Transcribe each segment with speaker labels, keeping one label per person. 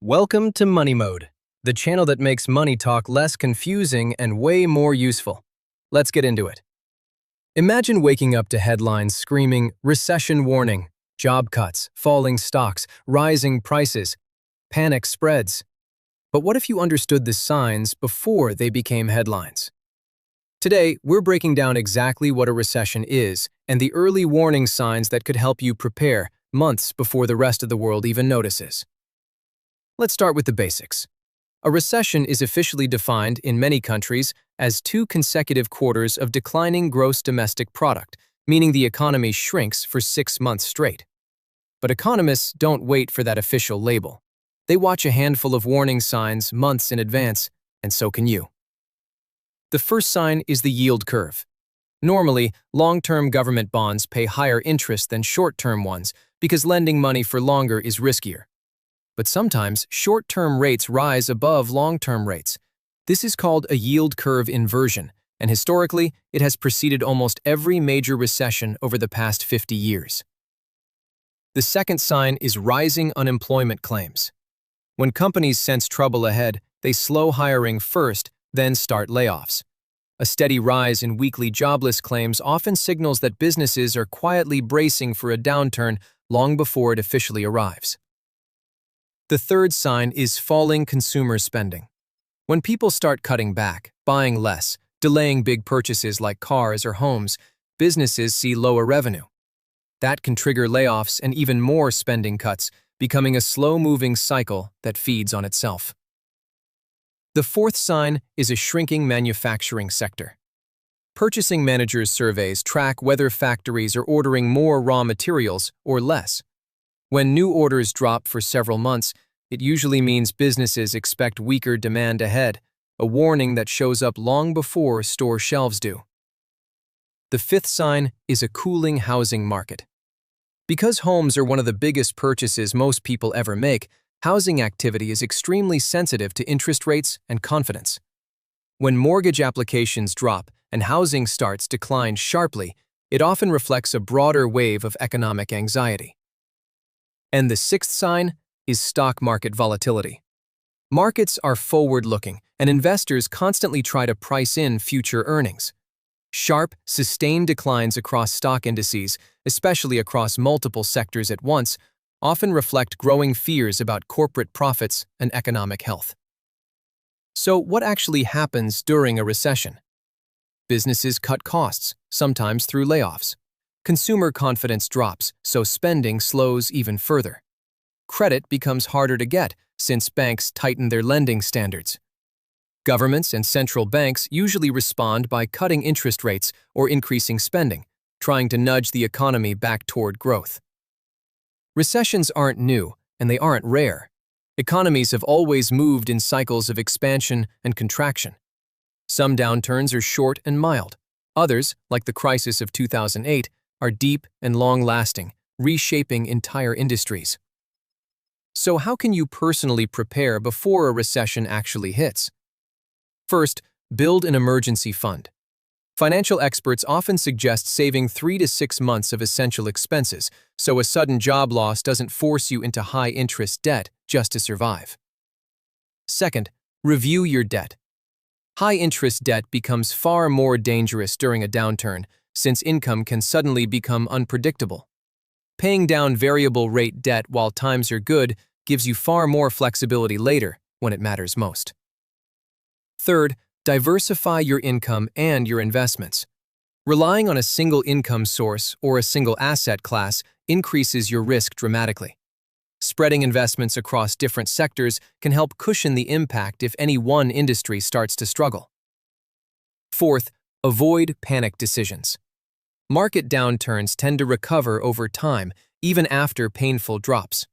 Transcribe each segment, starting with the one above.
Speaker 1: Welcome to Money Mode, the channel that makes money talk less confusing and way more useful. Let's get into it. Imagine waking up to headlines screaming, "Recession warning," job cuts, falling stocks, rising prices, panic spreads. But what if you understood the signs before they became headlines? Today, we're breaking down exactly what a recession is and the early warning signs that could help you prepare months before the rest of the world even notices. Let's start with the basics. A recession is officially defined in many countries as 2 consecutive quarters of declining gross domestic product, meaning the economy shrinks for 6 months straight. But economists don't wait for that official label. They watch a handful of warning signs months in advance, and so can you. The first sign is the yield curve. Normally, long-term government bonds pay higher interest than short-term ones because lending money for longer is riskier. But sometimes, short-term rates rise above long-term rates. This is called a yield curve inversion, and historically, it has preceded almost every major recession over the past 50 years. The second sign is rising unemployment claims. When companies sense trouble ahead, they slow hiring first, then start layoffs. A steady rise in weekly jobless claims often signals that businesses are quietly bracing for a downturn long before it officially arrives. The third sign is falling consumer spending. When people start cutting back, buying less, delaying big purchases like cars or homes, businesses see lower revenue. That can trigger layoffs and even more spending cuts, becoming a slow-moving cycle that feeds on itself. The fourth sign is a shrinking manufacturing sector. Purchasing managers' surveys track whether factories are ordering more raw materials or less. When new orders drop for several months, it usually means businesses expect weaker demand ahead, a warning that shows up long before store shelves do. The fifth sign is a cooling housing market. Because homes are one of the biggest purchases most people ever make, housing activity is extremely sensitive to interest rates and confidence. When mortgage applications drop and housing starts decline sharply, it often reflects a broader wave of economic anxiety. And the sixth sign is stock market volatility. Markets are forward-looking, and investors constantly try to price in future earnings. Sharp, sustained declines across stock indices, especially across multiple sectors at once, often reflect growing fears about corporate profits and economic health. So, what actually happens during a recession? Businesses cut costs, sometimes through layoffs. Consumer confidence drops, so spending slows even further. Credit becomes harder to get since banks tighten their lending standards. Governments and central banks usually respond by cutting interest rates or increasing spending, trying to nudge the economy back toward growth. Recessions aren't new, and they aren't rare. Economies have always moved in cycles of expansion and contraction. Some downturns are short and mild. Others, like the crisis of 2008, are deep and long-lasting, reshaping entire industries. So how can you personally prepare before a recession actually hits? First, build an emergency fund. Financial experts often suggest saving 3 to 6 months of essential expenses, so a sudden job loss doesn't force you into high-interest debt just to survive. Second, review your debt. High-interest debt becomes far more dangerous during a downturn, since income can suddenly become unpredictable. Paying down variable-rate debt while times are good gives you far more flexibility later when it matters most. Third, diversify your income and your investments. Relying on a single income source or a single asset class increases your risk dramatically. Spreading investments across different sectors can help cushion the impact if any one industry starts to struggle. Fourth, avoid panic decisions. Market downturns tend to recover over time, even after painful drops.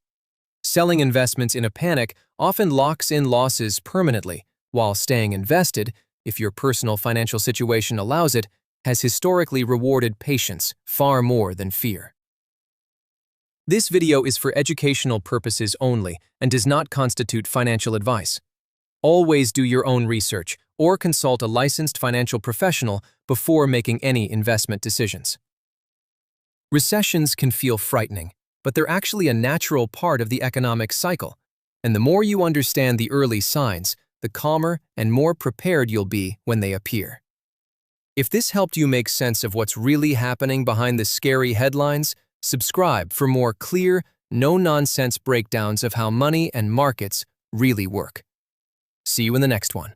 Speaker 1: Selling investments in a panic often locks in losses permanently, while staying invested, if your personal financial situation allows it, has historically rewarded patience far more than fear. This video is for educational purposes only and does not constitute financial advice. Always do your own research or consult a licensed financial professional before making any investment decisions. Recessions can feel frightening, but they're actually a natural part of the economic cycle. And the more you understand the early signs, the calmer and more prepared you'll be when they appear. If this helped you make sense of what's really happening behind the scary headlines, subscribe for more clear, no-nonsense breakdowns of how money and markets really work. See you in the next one.